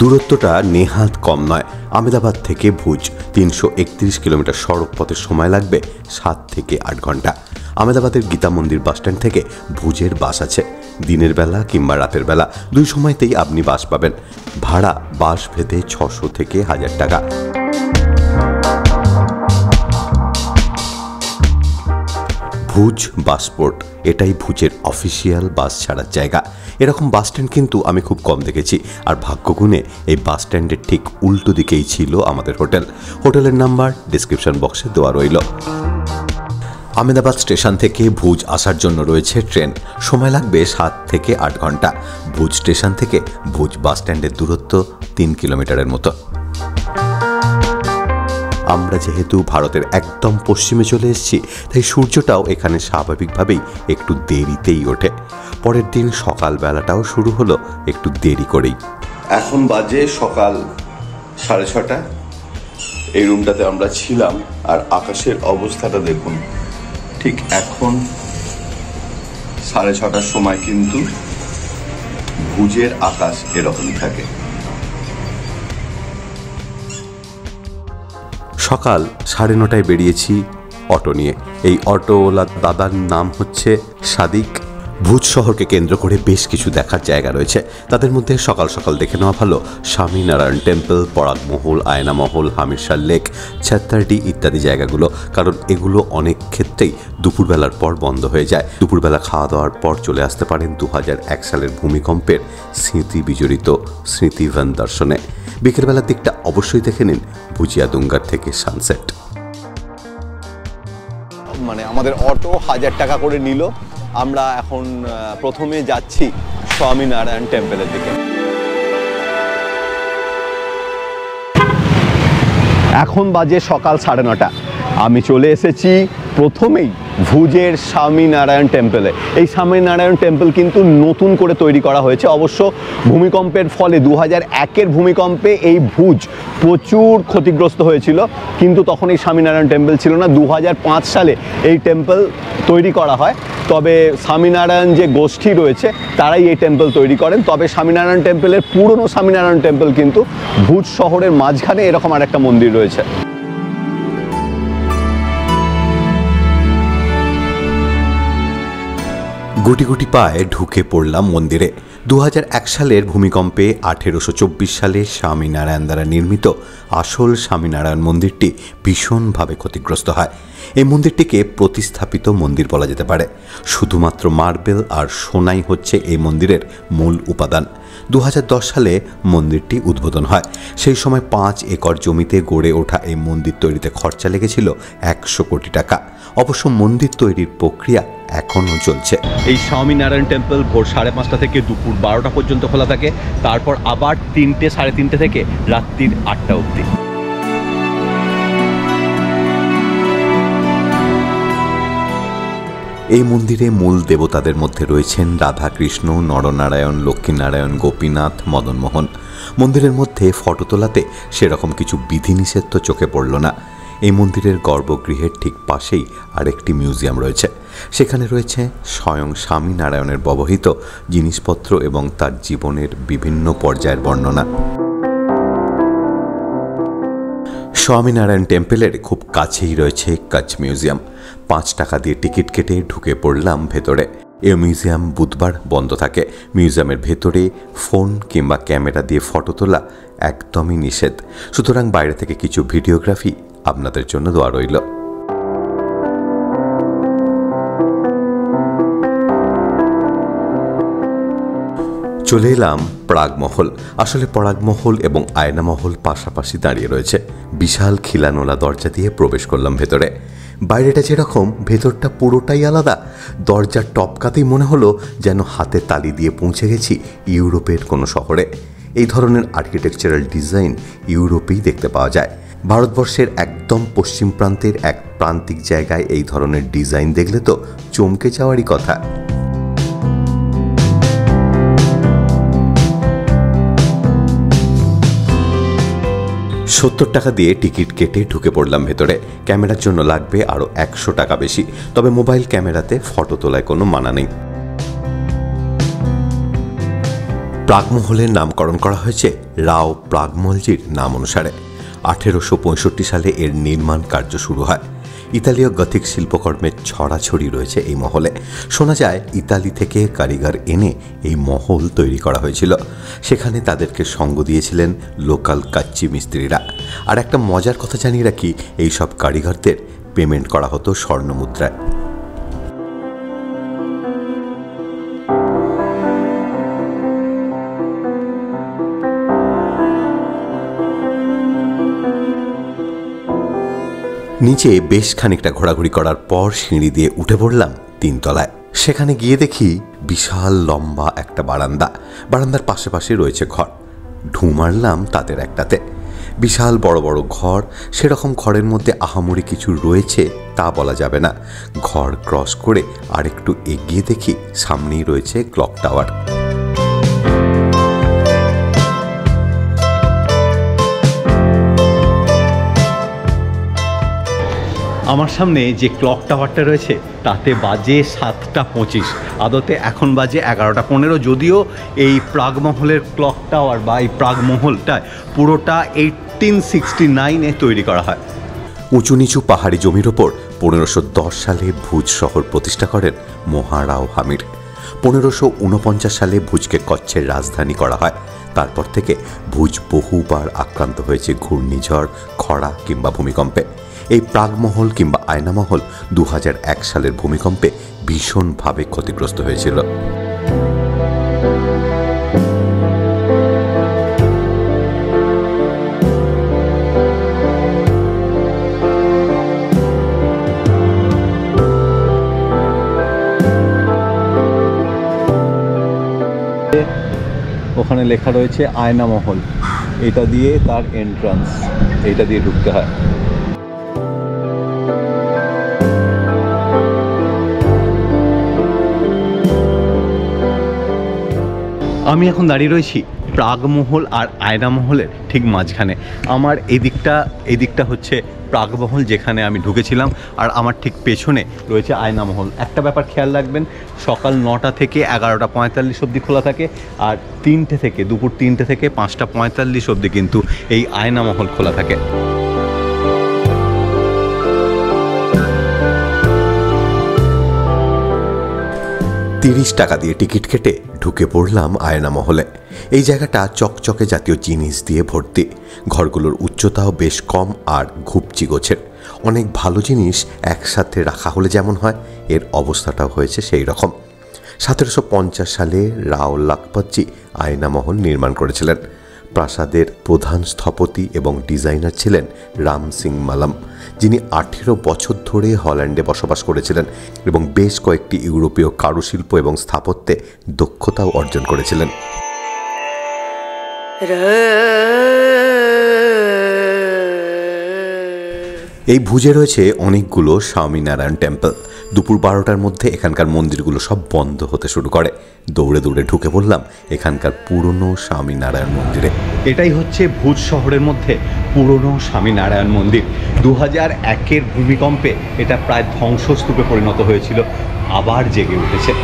দূরত্বটা নেহাত কম নয়। আহমেদাবাদ থেকে ভুজ 331 কিলোমিটার সড়ক পথের সময় লাগবে 7 থেকে 8 ঘন্টা। আহমেদাবাদের গীতা মন্দির বাসস্ট্যান্ড থেকে ভুজের বাস আছে। দিনের বেলা কিংবা রাতের বেলা দুই সময়তেই আপনি বাস পাবেন। ভাড়া বাস ভেদে 600 থেকে 1000 টাকা। ভুজ বাসপোর্ট, এটাই ভুজের অফিসিয়াল বাস ছাড়ার জায়গা। এরকম বাস স্ট্যান্ড কিন্তু আমি খুব কম দেখেছি। আর ভাগ্যগুণে এই বাস স্ট্যান্ডের ঠিক উল্টো দিকেই ছিল আমাদের হোটেল। হোটেলের নাম্বার ডিসক্রিপশন বক্সে দেওয়া রইল। আহমেদাবাদ স্টেশন থেকে ভুজ আসার জন্য রয়েছে ট্রেন। সময় লাগবে 7 থেকে 8 ঘন্টা। ভুজ স্টেশন থেকে ভুজ বাস স্ট্যান্ডের দূরত্ব 3 কিলোমিটারের মতো। আমরা যেহেতু ভারতের একদম পশ্চিমে চলে এসেছি, তাই সূর্যটাও এখানে স্বাভাবিকভাবেই একটু দেরিতেই ওঠে। পরের দিন সকালবেলাটাও শুরু হলো একটু দেরি করেই। এখন বাজে সকাল 6:30। এই রুমটাতে আমরা ছিলাম, আর আকাশের অবস্থাটা দেখুন। ঠিক এখন 6:30টার সময় কিন্তু ভুজের আকাশ এরকমই থাকে। সকাল 9:30টায় বেরিয়েছি অটো নিয়ে। এই অটোওয়ালা দাদার নাম হচ্ছে সাদিক। ভুজ শহরকে কেন্দ্র করে বেশ কিছু দেখার জায়গা রয়েছে। তাদের মধ্যে সকাল সকাল দেখে নেওয়া ভালো স্বামীনারায়ণ টেম্পল, পরাগমহল, আয়নামহল, হামিরশাহ লেক, ছাত্তারডি ইত্যাদি জায়গাগুলো। কারণ এগুলো অনেক ক্ষেত্রেই দুপুরবেলার পর বন্ধ হয়ে যায়। দুপুরবেলা খাওয়া দাওয়ার পর চলে আসতে পারেন 2001 সালের ভূমিকম্পের স্মৃতি বিজড়িত স্মৃতিবন দর্শনে। বিকেলবেলার দিকটা অবশ্যই দেখে নিন ভুজিয়া দুঙ্গার থেকে সানসেট। মানে আমাদের অটো 1000 টাকা করে নিল। আমরা এখন প্রথমে যাচ্ছি স্বামীনারায়ণ টেম্পলের দিকে। এখন বাজে সকাল 9:30। আমি চলে এসেছি প্রথমেই ভুজের স্বামীনারায়ণ টেম্পলে। এই স্বামীনারায়ণ টেম্পল কিন্তু নতুন করে তৈরি করা হয়েছে। অবশ্য ভূমিকম্পের ফলে 2001-এর ভূমিকম্পে এই ভুজ প্রচুর ক্ষতিগ্রস্ত হয়েছিল, কিন্তু তখন এই স্বামীনারায়ণ টেম্পল ছিল না। 2005 সালে এই টেম্পল তৈরি করা হয়। তবে স্বামীনারায়ণ যে গোষ্ঠী রয়েছে তারাই এই টেম্পল তৈরি করেন। তবে স্বামীনারায়ণ টেম্পলের পুরনো স্বামীনারায়ণ টেম্পল কিন্তু ভুজ শহরের মাঝখানে এরকম আর একটা মন্দির রয়েছে। গুটি গুটি পায়ে ঢুকে পড়লাম মন্দিরে। 2001 সালের ভূমিকম্পে 1824 সালে স্বামীনারায়ণ দ্বারা নির্মিত আসল স্বামীনারায়ণ মন্দিরটি ভীষণভাবে ক্ষতিগ্রস্ত হয়। এই মন্দিরটিকে প্রতিস্থাপিত মন্দির বলা যেতে পারে। শুধুমাত্র মার্বেল আর সোনাই হচ্ছে এই মন্দিরের মূল উপাদান। 2010 সালে মন্দিরটি উদ্বোধন হয়। সেই সময় 5 একর জমিতে গড়ে ওঠা এই মন্দির তৈরিতে খরচা লেগেছিল 100 কোটি টাকা। অবশ্য মন্দির তৈরির প্রক্রিয়া এখনও চলছে। এই স্বামীনারায়ণ টেম্পল ভোর 5:30 থেকে দুপুর 12টা পর্যন্ত খোলা থাকে। তারপর আবার 3টে, 3:30 থেকে রাত্রির 8টা অবধি। এই মন্দিরে মূল দেবতাদের মধ্যে রয়েছেন রাধা কৃষ্ণ, নরনারায়ণ, লক্ষ্মীনারায়ণ, গোপীনাথ, মদনমোহন। মন্দিরের মধ্যে ফটো তোলাতে সেরকম কিছু বিধিনিষেধ তো চোখে পড়ল না। এই মন্দিরের গর্ভগৃহের ঠিক পাশেই আরেকটি মিউজিয়াম রয়েছে। সেখানে রয়েছে স্বয়ং স্বামীনারায়ণের ব্যবহৃত জিনিসপত্র এবং তার জীবনের বিভিন্ন পর্যায়ের বর্ণনা। স্বামীনারায়ণ টেম্পলের খুব কাছেই রয়েছে কচ্ছ মিউজিয়াম। 5 টাকা দিয়ে টিকিট কেটে ঢুকে পড়লাম ভেতরে। এই মিউজিয়াম বুধবার বন্ধ থাকে। মিউজিয়ামের ভেতরে ফোন কিংবা ক্যামেরা দিয়ে ফটো তোলা একদমই নিষেধ। সুতরাং বাইরে থেকে কিছু ভিডিওগ্রাফি আপনাদের জন্য দেওয়া রইল। চলে এলাম পরাগমহল। আসলে পরাগমহল এবং আয়নামহল পাশাপাশি দাঁড়িয়ে রয়েছে। বিশাল খিলানোলা দরজা দিয়ে প্রবেশ করলাম ভেতরে। বাইরেটা যেরকম, ভেতরটা পুরোটাই আলাদা। দরজার টপকাতেই মনে হলো যেন হাতে তালি দিয়ে পৌঁছে গেছি ইউরোপের কোনো শহরে। এই ধরনের আর্কিটেকচারাল ডিজাইন ইউরোপেই দেখতে পাওয়া যায়। ভারতবর্ষের একদম পশ্চিম প্রান্তের এক প্রান্তিক জায়গায় এই ধরনের ডিজাইন দেখলে তো চমকে যাওয়ারই কথা। 70 টাকা দিয়ে টিকিট কেটে ঢুকে পড়লাম ভেতরে। ক্যামেরার জন্য লাগবে আরও 100 টাকা বেশি। তবে মোবাইল ক্যামেরাতে ফটো তোলায় কোনো মানা নেই। প্রাগমহলের নামকরণ করা হয়েছে রাও প্রাগমলজির নাম অনুসারে। 1865 সালে এর নির্মাণ কার্য শুরু হয়। ইতালীয় গথিক শিল্পকর্মের ছড়াছড়ি রয়েছে এই মহলে। শোনা যায় ইতালি থেকে কারিগর এনে এই মহল তৈরি করা হয়েছিল। সেখানে তাদেরকে সঙ্গ দিয়েছিলেন লোকাল কাচ্চি মিস্ত্রিরা। আর একটা মজার কথা জানিয়ে রাখি, এই সব কারিগরদের পেমেন্ট করা হতো স্বর্ণমুদ্রায়। নিচে বেশ খানিকটা ঘোরাঘুরি করার পর সিঁড়ি দিয়ে উঠে পড়লাম 3 তলায়। সেখানে গিয়ে দেখি বিশাল লম্বা একটা বারান্দা। বারান্দার পাশে পাশে রয়েছে ঘর। ঢু মারলাম তাদের একটাতে। বিশাল বড় বড় ঘর। সেরকম ঘরের মধ্যে আহামরি কিছু রয়েছে তা বলা যাবে না। ঘর ক্রস করে আরেকটু এগিয়ে দেখি সামনেই রয়েছে ক্লক টাওয়ার। আমার সামনে যে ক্লক টাওয়ারটা রয়েছে তাতে বাজে 7:25। আদতে এখন বাজে 11:15। যদিও এই প্রাগমহলের ক্লক টাওয়ার বা এই প্রাগমহলটা পুরোটা 1869-এ তৈরি করা হয়। উঁচু নিচু পাহাড়ি জমির ওপর 1510 সালে ভুজ শহর প্রতিষ্ঠা করেন মহারাও হামির। 1549 সালে ভুজকে কচ্ছের রাজধানী করা হয়। তারপর থেকে ভুজ বহুবার আক্রান্ত হয়েছে ঘূর্ণিঝড়, খরা কিংবা ভূমিকম্পে। এই প্রাগমহল কিংবা আয়নামহল 2001 সালের ভূমিকম্পে ভীষণভাবে ক্ষতিগ্রস্ত হয়েছিল। ওখানে লেখা রয়েছে আয়নামহল। এটা দিয়ে তার এন্ট্রান্স, এটা দিয়ে ঢুকতে হয়। আমি এখন দাঁড়িয়ে রয়েছি প্রাগমহল আর আয়নামহলের ঠিক মাঝখানে। আমার এদিকটা হচ্ছে প্রাগমহল যেখানে আমি ঢুকেছিলাম, আর আমার ঠিক পেছনে রয়েছে আয়নামহল। একটা ব্যাপার খেয়াল রাখবেন, সকাল 9টা থেকে 11:45 অবধি খোলা থাকে, আর দুপুর 3টে থেকে 5:45 অবধি কিন্তু এই আয়নামহল খোলা থাকে। $30 দিয়ে টিকিট কেটে ঢুকে পড়লাম আয়নামহলে। এই জায়গাটা চকচকে জাতীয় জিনিস দিয়ে ভর্তি। ঘরগুলোর উচ্চতাও বেশ কম আর ঘুপচি গোছের। অনেক ভালো জিনিস একসাথে রাখা হলে যেমন হয়, এর অবস্থাটাও হয়েছে সেই রকম। 1750 সালে রাও লাখপতজি আয়নামহল নির্মাণ করেছিলেন। প্রাসাদের প্রধান স্থপতি এবং ডিজাইনার ছিলেন রাম সিং মালাম, যিনি 18 বছর ধরে হল্যান্ডে বসবাস করেছিলেন এবং বেশ কয়েকটি ইউরোপীয় কারুশিল্প এবং স্থাপত্যে দক্ষতাও অর্জন করেছিলেন। এই ভুজে রয়েছে অনেকগুলো স্বামীনারায়ণ টেম্পল। দুপুর 12টার মধ্যে এখানকার মন্দিরগুলো সব বন্ধ হতে শুরু করে। দৌড়ে দৌড়ে ঢুকে পড়লাম এখানকার পুরনো স্বামীনারায়ণ মন্দিরে। এটাই হচ্ছে ভুজ শহরের মধ্যে পুরনো স্বামীনারায়ণ মন্দির। 2001-এর ভূমিকম্পে এটা প্রায় ধ্বংসস্তূপে পরিণত হয়েছিল, আবার জেগে উঠেছে।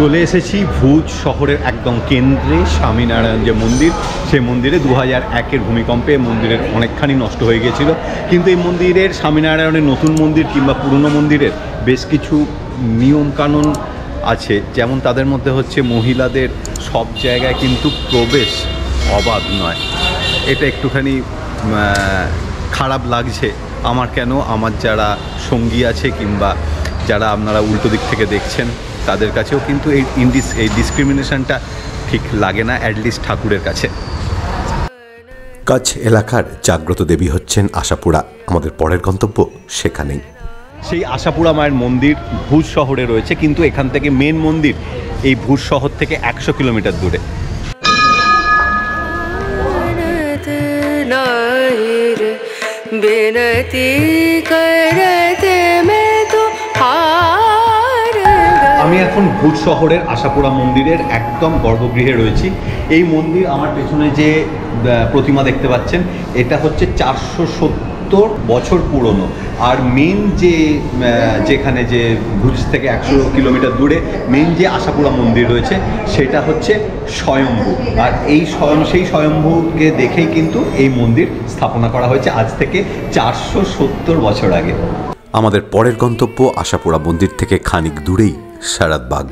চলে এসেছি ভুজ শহরের একদম কেন্দ্রে স্বামীনারায়ণ যে মন্দির, সেই মন্দিরে 2001-এর ভূমিকম্পে মন্দিরের অনেকখানি নষ্ট হয়ে গিয়েছিল। কিন্তু এই মন্দিরের, স্বামীনারায়ণের নতুন মন্দির কিংবা পুরনো মন্দিরের বেশ কিছু নিয়মকানুন আছে। যেমন তাদের মধ্যে হচ্ছে মহিলাদের সব জায়গায় কিন্তু প্রবেশ অবাধ নয়। এটা একটুখানি খারাপ লাগছে আমার। কেন? আমার যারা সঙ্গী আছে কিংবা যারা আপনারা উল্টো দিক থেকে দেখছেন তাদের কাছেও কিন্তু এই ডিসক্রিমিনেশনটা ঠিক লাগে না, অ্যাটলিস্ট ঠাকুরের কাছে। কচ্ছ এলাকার জাগ্রত দেবী হচ্ছেন আশাপুরা। আমাদের পরের গন্তব্য সেখানেই। সেই আশাপুরা মায়ের মন্দির ভুজ শহরে রয়েছে, কিন্তু এখান থেকে মেন মন্দির এই ভুজ শহর থেকে 100 কিলোমিটার দূরে। আমি এখন ভুজ শহরের আশাপুরা মন্দিরের একদম গর্ভগৃহে রয়েছি। এই মন্দির, আমার পেছনে যে প্রতিমা দেখতে পাচ্ছেন, এটা হচ্ছে 470 বছর পুরনো। আর মেন যে যেখানে যে ভুজ থেকে 100 কিলোমিটার দূরে মেন যে আশাপুরা মন্দির রয়েছে সেটা হচ্ছে স্বয়ম্ভু। আর সেই স্বয়ম্ভুকে দেখেই কিন্তু এই মন্দির স্থাপনা করা হয়েছে আজ থেকে 470 বছর আগে। আমাদের পরের গন্তব্য আশাপুরা মন্দির থেকে খানিক দূরেই শারদবাগ।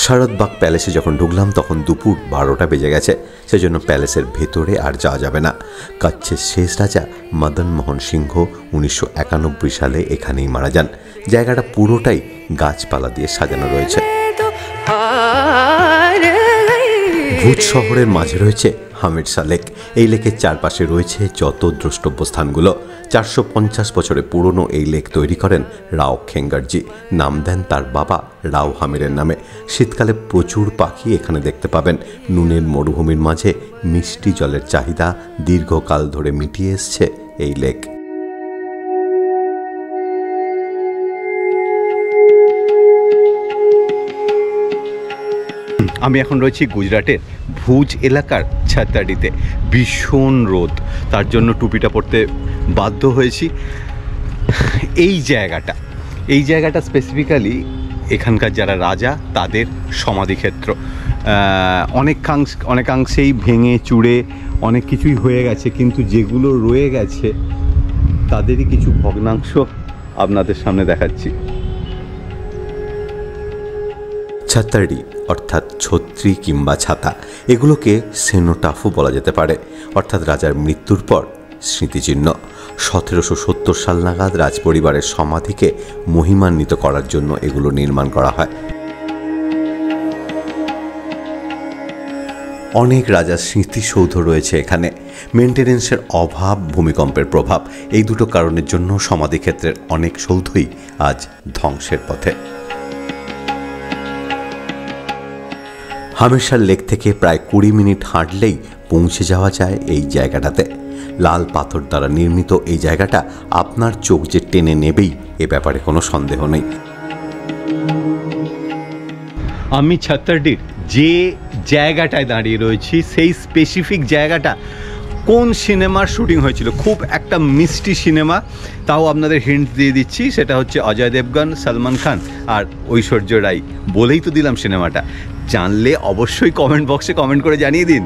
শারদবাগ প্যালেসে যখন ঢুকলাম তখন দুপুর 12টা বেজে গেছে, সেজন্য প্যালেসের ভেতরে আর যাওয়া যাবে না। কচ্ছের শেষ রাজা মদন মোহন সিংহ 1991 সালে এখানেই মারা যান। জায়গাটা পুরোটাই গাছপালা দিয়ে সাজানো রয়েছে। ভুজ শহরের মাঝে রয়েছে হামিরসা লেক। এই লেকের চারপাশে রয়েছে যত দ্রষ্টব্য স্থানগুলো। 450 বছরের পুরনো এই লেক তৈরি করেন রাও খেঙ্গারজি। নাম দেন তার বাবা রাও হামিরের নামে। শীতকালে প্রচুর পাখি এখানে দেখতে পাবেন। নুনের মরুভূমির মাঝে মিষ্টি জলের চাহিদা দীর্ঘকাল ধরে মিটিয়ে এসছে এই লেক। আমি এখন রয়েছি গুজরাটের ভুজ এলাকার ছাত্তাডিতে। ভীষণ রোদ, তার জন্য টুপিটা পরতে বাধ্য হয়েছি। এই জায়গাটা স্পেসিফিক্যালি এখানকার যারা রাজা তাদের সমাধিক্ষেত্র। অনেকাংশেই ভেঙে চুড়ে অনেক কিছুই হয়ে গেছে, কিন্তু যেগুলো রয়ে গেছে তাদেরই কিছু ভগ্নাংশ আপনাদের সামনে দেখাচ্ছি। ছাত্তাড়ি অর্থাৎ ছত্রি কিংবা ছাতা, এগুলোকে সেনোটাফও বলা যেতে পারে, অর্থাৎ রাজার মৃত্যুর পর স্মৃতিচিহ্ন। 1770 সাল নাগাদ রাজপরিবারের সমাধিকে মহিমান্বিত করার জন্য এগুলো নির্মাণ করা হয়। অনেক রাজার স্মৃতিসৌধ রয়েছে এখানে। মেনটেনেন্সের অভাব, ভূমিকম্পের প্রভাব, এই দুটো কারণের জন্য সমাধিক্ষেত্রের অনেক সৌধই আজ ধ্বংসের পথে। হামেশার লেক থেকে প্রায় 20 মিনিট হাঁটলেই পৌঁছে যাওয়া যায় এই জায়গাটাতে। লাল পাথর দ্বারা নির্মিত এই জায়গাটা আপনার চোখ যে টেনে নেবেই এ ব্যাপারে কোনো সন্দেহ নেই। আমি ছাত্তাডির যে জায়গাটায় দাঁড়িয়ে রয়েছি সেই স্পেসিফিক জায়গাটা কোন সিনেমার শুটিং হয়েছিল, খুব একটা মিষ্টি সিনেমা, তাও আপনাদের হিন্ট দিয়ে দিচ্ছি, সেটা হচ্ছে অজয় দেবগন, সলমান খান আর ঐশ্বর্য রাই। বলেই তো দিলাম সিনেমাটা। জানলে অবশ্যই কমেন্ট বক্সে কমেন্ট করে জানিয়ে দিন।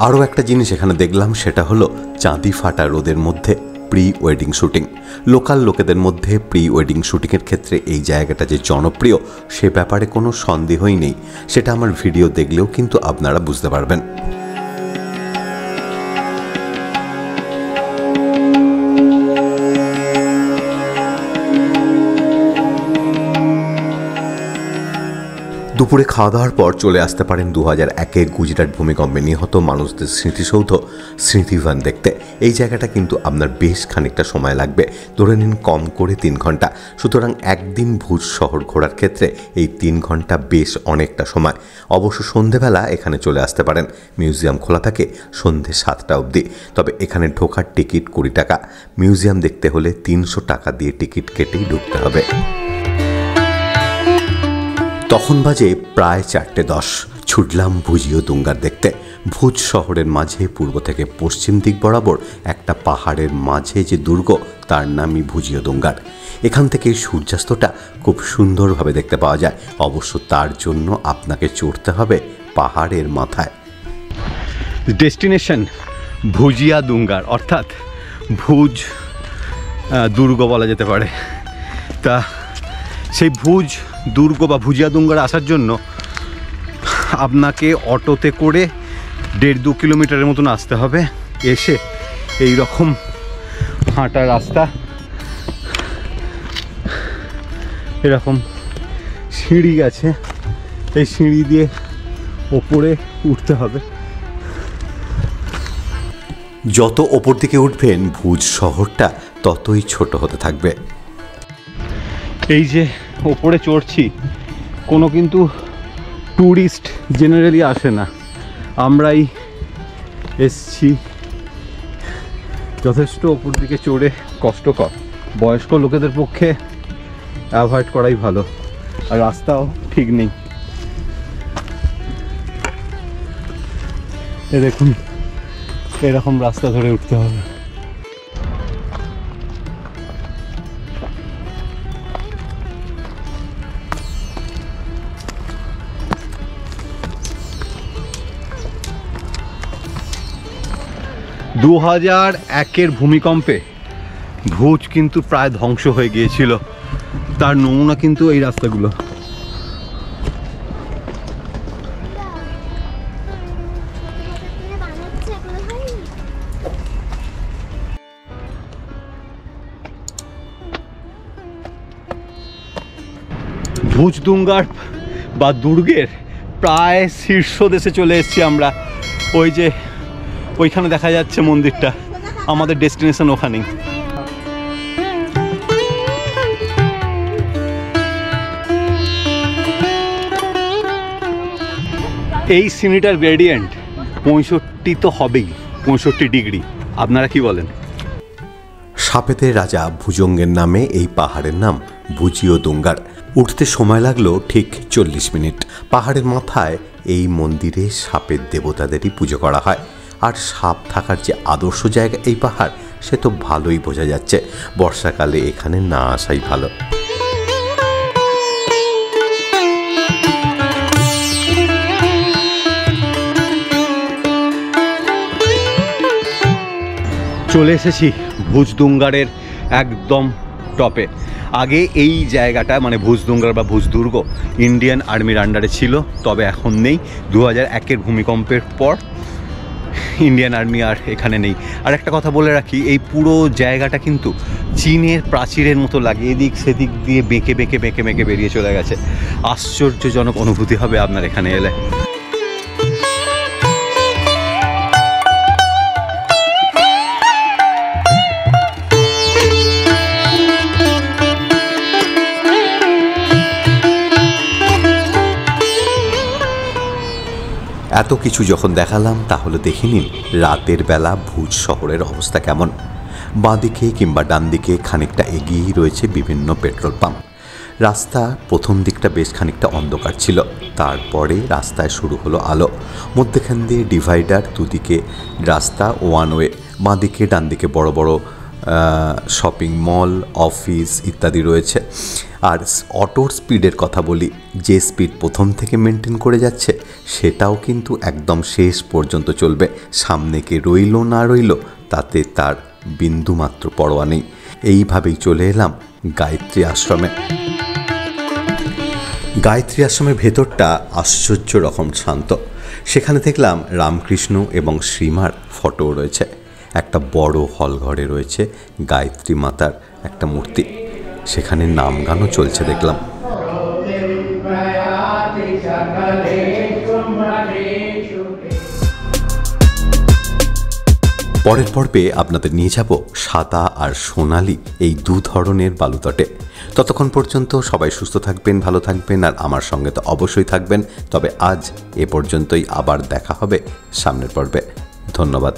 আরও একটা জিনিস এখানে দেখলাম, সেটা হলো চাঁদি ফাটা রোদের মধ্যে প্রি ওয়েডিং শুটিং। লোকাল লোকেদের মধ্যে প্রি ওয়েডিং শুটিংয়ের ক্ষেত্রে এই জায়গাটা যে জনপ্রিয় সে ব্যাপারে কোনো সন্দেহই নেই। সেটা আমার ভিডিও দেখলেও কিন্তু আপনারা বুঝতে পারবেন। দুপুরে খাওয়া দাওয়ার পর চলে আসতে পারেন 2001-এ গুজরাট ভূমিকম্পে নিহত মানুষদের স্মৃতিসৌধ স্মৃতিভান দেখতে। এই জায়গাটা কিন্তু আপনার বেশ খানিকটা সময় লাগবে, ধরে নিন কম করে 3 ঘন্টা। সুতরাং একদিন ভুজ শহর ঘোরার ক্ষেত্রে এই 3 ঘন্টা বেশ অনেকটা সময়। অবশ্য সন্ধেবেলা এখানে চলে আসতে পারেন। মিউজিয়াম খোলা থাকে সন্ধে 7টা অবধি। তবে এখানে ঢোকার টিকিট 20 টাকা। মিউজিয়াম দেখতে হলে 300 টাকা দিয়ে টিকিট কেটেই ঢুকতে হবে। তখন বাজে প্রায় 4:10। ছুটলাম ভুজিও দুঙ্গার দেখতে। ভুজ শহরের মাঝে পূর্ব থেকে পশ্চিম দিক বরাবর একটা পাহাড়ের মাঝে যে দুর্গ তার নামই ভুজিও দুঙ্গার। এখান থেকে সূর্যাস্তটা খুব সুন্দরভাবে দেখতে পাওয়া যায়। অবশ্য তার জন্য আপনাকে চড়তে হবে পাহাড়ের মাথায়। ডেস্টিনেশন ভুজিয়া দুঙ্গার, অর্থাৎ ভুজ দুর্গ বলা যেতে পারে। তা সেই ভুজ দুর্গ বা ভুজিয়া দুঙ্গার আসার জন্য আপনাকে অটোতে করে 1.5-2 কিলোমিটারের মতন আসতে হবে। এসে এই রকম হাঁটা রাস্তা, এরকম সিঁড়ি গেছে, এই সিঁড়ি দিয়ে ওপরে উঠতে হবে। যত ওপর দিকে উঠবেন ভুজ শহরটা ততই ছোট হতে থাকবে। এই যে ওপরে চড়ছি, কোনো কিন্তু ট্যুরিস্ট জেনারেলি আসে না, আমরাই এসছি। যথেষ্ট ওপর দিকে চড়ে কষ্টকর, বয়স্ক লোকেদের পক্ষে অ্যাভয়েড করাই ভালো। আর রাস্তাও ঠিক নেই। এ দেখুন এরকম রাস্তা ধরে উঠতে হবে। দু 2001-এর ভূমিকম্পে ভুজ কিন্তু প্রায় ধ্বংস হয়ে গিয়েছিল, তার নমুনা কিন্তু এই রাস্তাগুলো। ভুজ দুঙ্গার বা দুর্গের প্রায় শীর্ষ দেশে চলে এসেছি আমরা। ওই যে ওইখানে দেখা যাচ্ছে মন্দিরটা, আমাদের ডেস্টিনেশন ওখানেই। এই সিনিটার গ্রেডিয়েন্ট 65 তো হবেই, 65 ডিগ্রি। আপনারা কি বলেন? সাপেদের রাজা ভুজঙ্গের নামে এই পাহাড়ের নাম ভুজিও দুঙ্গার। উঠতে সময় লাগলো ঠিক 40 মিনিট। পাহাড়ের মাথায় এই মন্দিরে সাপের দেবতাদেরই পুজো করা হয়। আর সাপ থাকার যে আদর্শ জায়গা এই পাহাড়, সে তো ভালোই বোঝা যাচ্ছে। বর্ষাকালে এখানে না আসাই ভালো। চলে এসেছি ভুজ দুঙ্গারের একদম টপে। আগে এই জায়গাটা মানে ভুজ দুঙ্গার বা ভুজ দুর্গ ইন্ডিয়ান আর্মির আন্ডারে ছিল, তবে এখন নেই। 2001-এর ভূমিকম্পের পর ইন্ডিয়ান আর্মি আর এখানে নেই। আর একটা কথা বলে রাখি, এই পুরো জায়গাটা কিন্তু চীনের প্রাচীরের মতো লাগে, এদিক সেদিক দিয়ে বেঁকে বেঁকে বেঁকে বেঁকে বেরিয়ে চলে গেছে। আশ্চর্যজনক অনুভূতি হবে আপনার এখানে এলে। এত কিছু যখন দেখালাম, তাহলে দেখে নিন রাতের বেলা ভুজ শহরের অবস্থা কেমন। বাঁদিকে কিংবা ডান দিকে খানিকটা এগিয়েই রয়েছে বিভিন্ন পেট্রোল পাম্প। রাস্তা প্রথম দিকটা বেশ খানিকটা অন্ধকার ছিল, তারপরে রাস্তায় শুরু হলো আলো। মধ্যেখান দিয়ে ডিভাইডার, দুদিকে রাস্তা ওয়ান ওয়ে। বাঁদিকে ডান দিকে বড় বড় শপিং মল, অফিস ইত্যাদি রয়েছে। আর অটোর স্পিডের কথা বলি, যে স্পিড প্রথম থেকে মেনটেন করে যাচ্ছে সেটাও কিন্তু একদম শেষ পর্যন্ত চলবে। সামনে কে রইল না রইল তাতে তার বিন্দুমাত্র পরোয়া নেই। এইভাবেই চলে এলাম গায়ত্রী আশ্রমে। গায়ত্রী আশ্রমের ভেতরটা আশ্চর্য রকম শান্ত। সেখানে দেখলাম রামকৃষ্ণ এবং শ্রীমার ফটো রয়েছে। একটা বড় হল ঘরে রয়েছে গায়ত্রী মাতার একটা মূর্তি, সেখানে নাম গানও চলছে দেখলাম। পরের পর্বে আপনাদের নিয়ে যাব সাদা আর সোনালি এই দু ধরনের বালুতটে। ততক্ষণ পর্যন্ত সবাই সুস্থ থাকবেন, ভালো থাকবেন, আর আমার সঙ্গে তো অবশ্যই থাকবেন। তবে আজ এ পর্যন্তই, আবার দেখা হবে সামনের পর্বে। ধন্যবাদ।